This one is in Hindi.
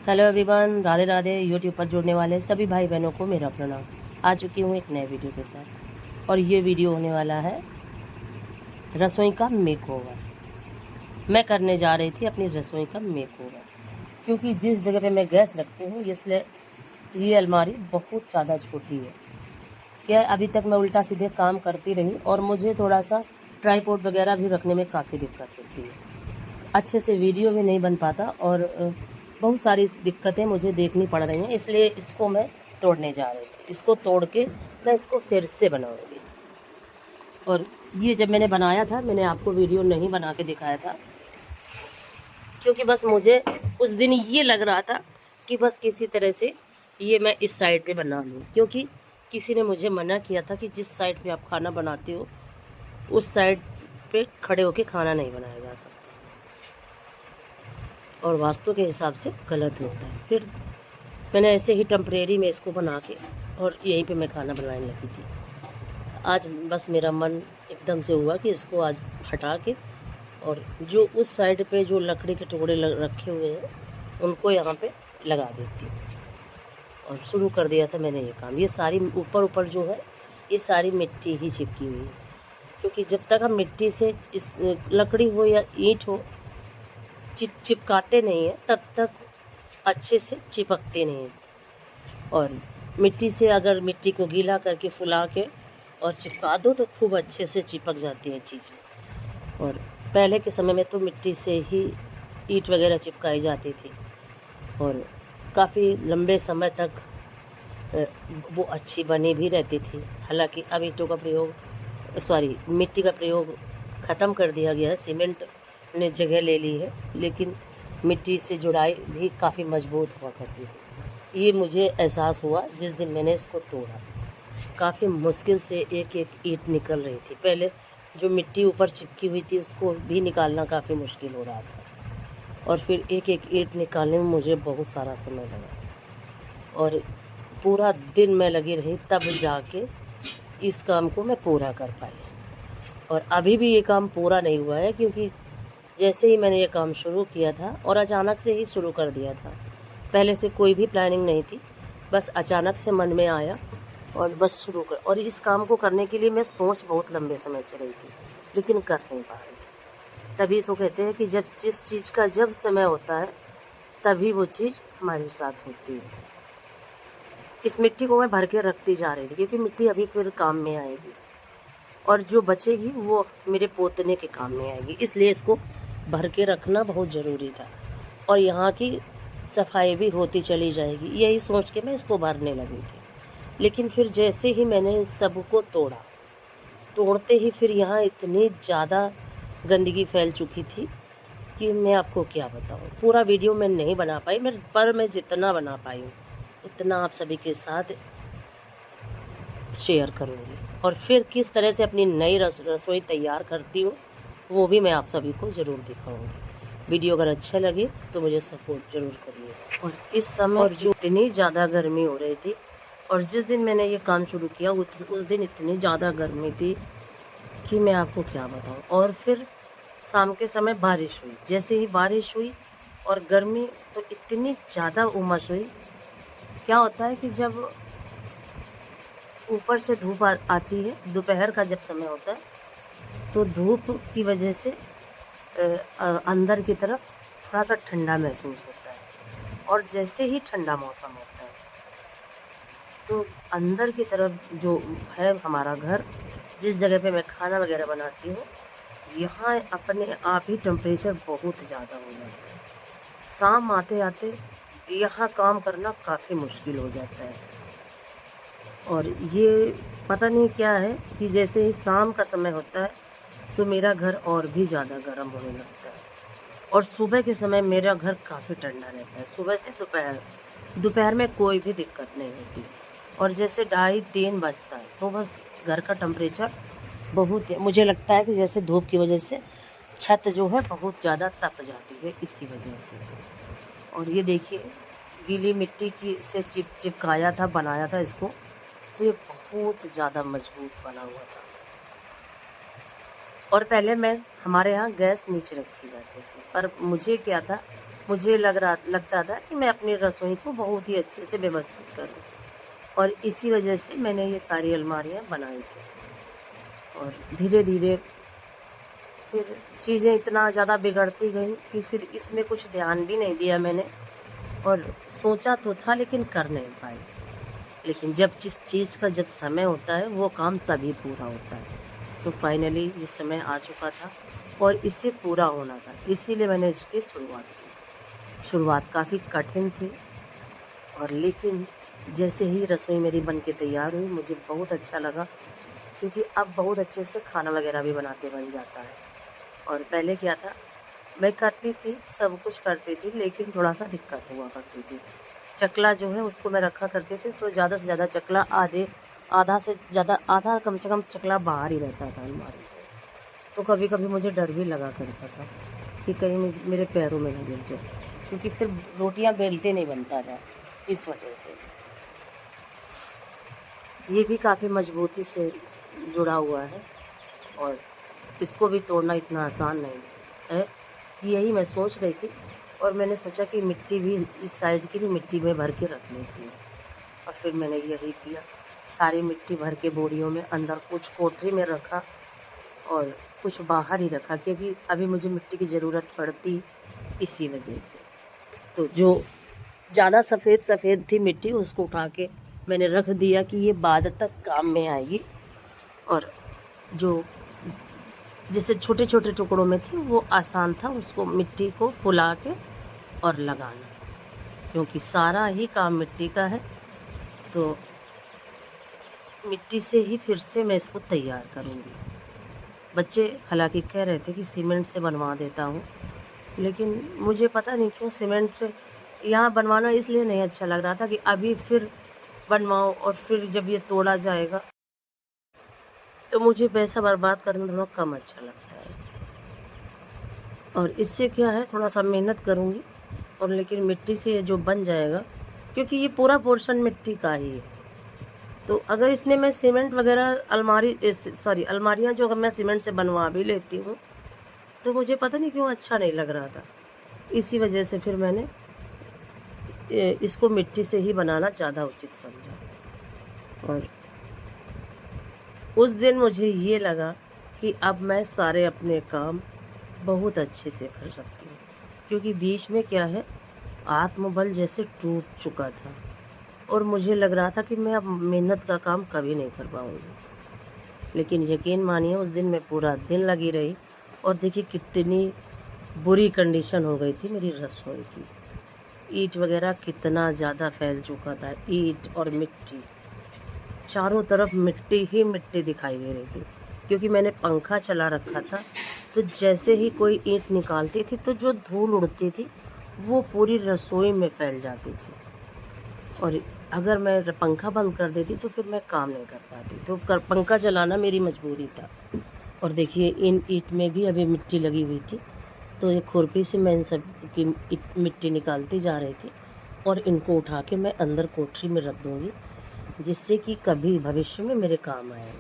Hello everyone, Radhe Radhe. YouTube पर जुड़ने वाले सभी भाई बहनों को मेरा प्रणाम। आ चुकी हूँ एक नए वीडियो के साथ, और ये वीडियो होने वाला है रसोई का मेकओवर। मैं करने जा रही थी अपनी रसोई का मेकओवर, क्योंकि जिस जगह पे मैं गैस रखती हूँ इसलिए ये अलमारी बहुत ज़्यादा छोटी है। क्या अभी तक मैं उल्टा सीधे काम करती रही, और मुझे थोड़ा सा ट्राईपोड वगैरह भी रखने में काफ़ी दिक्कत होती है, अच्छे से वीडियो भी नहीं बन पाता, और बहुत सारी दिक्कतें मुझे देखनी पड़ रही हैं। इसलिए इसको मैं तोड़ने जा रही थी। इसको तोड़ के मैं इसको फिर से बनाऊंगी। और ये जब मैंने बनाया था, मैंने आपको वीडियो नहीं बना के दिखाया था, क्योंकि बस मुझे उस दिन ये लग रहा था कि बस किसी तरह से ये मैं इस साइड पे बना लूँ, क्योंकि किसी ने मुझे मना किया था कि जिस साइड पे आप खाना बनाते हो उस साइड पे खड़े होके खाना नहीं बनाया जा सकता, और वास्तु के हिसाब से गलत होता है। फिर मैंने ऐसे ही टेम्परेरी में इसको बना के और यहीं पे मैं खाना बनाने लगी थी। आज बस मेरा मन एकदम से हुआ कि इसको आज हटा के, और जो उस साइड पे जो लकड़ी के टुकड़े रखे हुए हैं उनको यहाँ पे लगा देती हूँ। और शुरू कर दिया था मैंने ये काम। ये सारी ऊपर ऊपर जो है ये सारी मिट्टी ही चिपकी हुई है, क्योंकि जब तक हम मिट्टी से इस लकड़ी हो या ईंट हो चिपकाते नहीं हैं तब तक अच्छे से चिपकते नहीं हैं। और मिट्टी से अगर मिट्टी को गीला करके फुला के और चिपका दो तो खूब अच्छे से चिपक जाती हैं चीज़ें। और पहले के समय में तो मिट्टी से ही ईंट वगैरह चिपकाई जाती थी, और काफ़ी लंबे समय तक वो अच्छी बनी भी रहती थी। हालांकि अब ईंटों का प्रयोग मिट्टी का प्रयोग ख़त्म कर दिया गया है, सीमेंट ने जगह ले ली है, लेकिन मिट्टी से जुड़ाई भी काफ़ी मजबूत हुआ करती थी। ये मुझे एहसास हुआ जिस दिन मैंने इसको तोड़ा। काफ़ी मुश्किल से एक एक ईंट निकल रही थी। पहले जो मिट्टी ऊपर चिपकी हुई थी उसको भी निकालना काफ़ी मुश्किल हो रहा था, और फिर एक एक ईंट निकालने में मुझे बहुत सारा समय लगा, और पूरा दिन मैं लगी रही, तब जाके इस काम को मैं पूरा कर पाई। और अभी भी ये काम पूरा नहीं हुआ है, क्योंकि जैसे ही मैंने ये काम शुरू किया था, और अचानक से ही शुरू कर दिया था, पहले से कोई भी प्लानिंग नहीं थी, बस अचानक से मन में आया और बस शुरू कर। और इस काम को करने के लिए मैं सोच बहुत लंबे समय से रही थी, लेकिन कर नहीं पा रही थी। तभी तो कहते हैं कि जब जिस चीज़ का जब समय होता है तभी वो चीज़ हमारे साथ होती है। इस मिट्टी को मैं भर के रखती जा रही थी, क्योंकि मिट्टी अभी फिर काम में आएगी, और जो बचेगी वो मेरे पोतने के काम में आएगी, इसलिए इसको भर के रखना बहुत ज़रूरी था। और यहाँ की सफाई भी होती चली जाएगी, यही सोच के मैं इसको भरने लगी थी। लेकिन फिर जैसे ही मैंने सबको तोड़ा, तोड़ते ही फिर यहाँ इतनी ज़्यादा गंदगी फैल चुकी थी कि मैं आपको क्या बताऊँ। पूरा वीडियो मैं नहीं बना पाई, पर मैं जितना बना पाई हूँ उतना आप सभी के साथ शेयर करूँगी, और फिर किस तरह से अपनी नई रसोई तैयार करती हूँ वो भी मैं आप सभी को ज़रूर दिखाऊँगी। वीडियो अगर अच्छा लगे तो मुझे सपोर्ट ज़रूर करिए। और इस समय और जो इतनी ज़्यादा गर्मी हो रही थी, और जिस दिन मैंने ये काम शुरू किया उस दिन इतनी ज़्यादा गर्मी थी कि मैं आपको क्या बताऊँ। और फिर शाम के समय बारिश हुई। जैसे ही बारिश हुई और गर्मी, तो इतनी ज़्यादा उमस हुई। क्या होता है कि जब ऊपर से धूप आती है, दोपहर का जब समय होता है, तो धूप की वजह से अंदर की तरफ थोड़ा सा ठंडा महसूस होता है, और जैसे ही ठंडा मौसम होता है तो अंदर की तरफ जो है हमारा घर, जिस जगह पे मैं खाना वगैरह बनाती हूँ, यहाँ अपने आप ही टेम्परेचर बहुत ज़्यादा हो जाता है। शाम आते आते यहाँ काम करना काफ़ी मुश्किल हो जाता है। और ये पता नहीं क्या है कि जैसे ही शाम का समय होता है तो मेरा घर और भी ज़्यादा गर्म होने लगता है, और सुबह के समय मेरा घर काफ़ी ठंडा रहता है। सुबह से दोपहर में कोई भी दिक्कत नहीं होती, और जैसे 2:30-3 बजता है तो बस घर का टेम्परेचर बहुत, मुझे लगता है कि जैसे धूप की वजह से छत जो है बहुत ज़्यादा तप जाती है इसी वजह से। और ये देखिए, गीली मिट्टी की से चिपकाया था, बनाया था इसको, तो ये बहुत ज़्यादा मजबूत बना हुआ था। और पहले मैं हमारे यहाँ गैस नीचे रखी जाती थी, पर मुझे क्या था, मुझे लगता था कि मैं अपनी रसोई को बहुत ही अच्छे से व्यवस्थित करूँ, और इसी वजह से मैंने ये सारी अलमारियाँ बनाई थी। और धीरे धीरे फिर चीज़ें इतना ज़्यादा बिगड़ती गई कि फिर इसमें कुछ ध्यान भी नहीं दिया मैंने, और सोचा तो था लेकिन कर नहीं पाई। लेकिन जब जिस चीज़ का जब समय होता है वो काम तभी पूरा होता है। तो फाइनली ये समय आ चुका था और इसे पूरा होना था, इसीलिए मैंने इसकी शुरुआत की। शुरुआत काफ़ी कठिन थी, और लेकिन जैसे ही रसोई मेरी बन के तैयार हुई मुझे बहुत अच्छा लगा, क्योंकि अब बहुत अच्छे से खाना वगैरह भी बनाते बन जाता है। और पहले क्या था, मैं करती थी, सब कुछ करती थी, लेकिन थोड़ा-सा दिक्कत हुआ करती थी। चकला जो है उसको मैं रखा करती थी, तो ज़्यादा से ज़्यादा चकला आधा से ज़्यादा, आधा कम से कम चकला बाहर ही रहता था अलमारी से। तो कभी-कभी मुझे डर भी लगा करता था कि कहीं मेरे पैरों में ना गिर जाए, क्योंकि फिर रोटियां बेलते नहीं बनता था, इस वजह से। ये भी काफ़ी मजबूती से जुड़ा हुआ है, और इसको भी तोड़ना इतना आसान नहीं है। यही मैं सोच रही थी, और मैंने सोचा कि मिट्टी भी, इस साइड की भी मिट्टी में भर के रख लेती हूँ, और फिर मैंने यही किया। सारी मिट्टी भर के बोरियों में अंदर कुछ कोठरी में रखा और कुछ बाहर ही रखा, क्योंकि अभी मुझे मिट्टी की ज़रूरत पड़ती इसी वजह से। तो जो ज़्यादा सफ़ेद सफ़ेद थी मिट्टी, उसको उठा के मैंने रख दिया कि ये बाद तक काम में आएगी, और जो जैसे छोटे छोटे टुकड़ों में थी वो आसान था उसको मिट्टी को फुला के और लगाना, क्योंकि सारा ही काम मिट्टी का है। तो मिट्टी से ही फिर से मैं इसको तैयार करूँगी। बच्चे हालांकि कह रहे थे कि सीमेंट से बनवा देता हूँ, लेकिन मुझे पता नहीं क्यों सीमेंट से यहाँ बनवाना इसलिए नहीं अच्छा लग रहा था कि अभी फिर बनवाओ और फिर जब ये तोड़ा जाएगा तो मुझे पैसा बर्बाद करना थोड़ा कम अच्छा लगता है। और इससे क्या है, थोड़ा सा मेहनत करूँगी, और लेकिन मिट्टी से ये जो बन जाएगा, क्योंकि ये पूरा पोर्शन मिट्टी का ही है, तो अगर इसमें मैं सीमेंट वगैरह अलमारियाँ जो अगर मैं सीमेंट से बनवा भी लेती हूँ तो मुझे पता नहीं क्यों अच्छा नहीं लग रहा था। इसी वजह से फिर मैंने इसको मिट्टी से ही बनाना ज़्यादा उचित समझा। और उस दिन मुझे ये लगा कि अब मैं सारे अपने काम बहुत अच्छे से कर सकती हूँ, क्योंकि बीच में क्या है, आत्मबल जैसे टूट चुका था, और मुझे लग रहा था कि मैं अब मेहनत का काम कभी नहीं कर पाऊँगी। लेकिन यकीन मानिए उस दिन मैं पूरा दिन लगी रही, और देखिए कितनी बुरी कंडीशन हो गई थी मेरी रसोई की। ईंट वगैरह कितना ज़्यादा फैल चुका था, ईंट और मिट्टी, चारों तरफ मिट्टी ही मिट्टी दिखाई दे रही थी, क्योंकि मैंने पंखा चला रखा था। तो जैसे ही कोई ईंट निकालती थी तो जो धूल उड़ती थी वो पूरी रसोई में फैल जाती थी, और अगर मैं पंखा बंद कर देती तो फिर मैं काम नहीं कर पाती, तो पंखा चलाना मेरी मजबूरी था। और देखिए इन ईंट में भी अभी मिट्टी लगी हुई थी, तो ये खुरपी से मैं इन सब की मिट्टी निकालती जा रही थी, और इनको उठा के मैं अंदर कोठरी में रख दूँगी, जिससे कि कभी भविष्य में मेरे काम आए।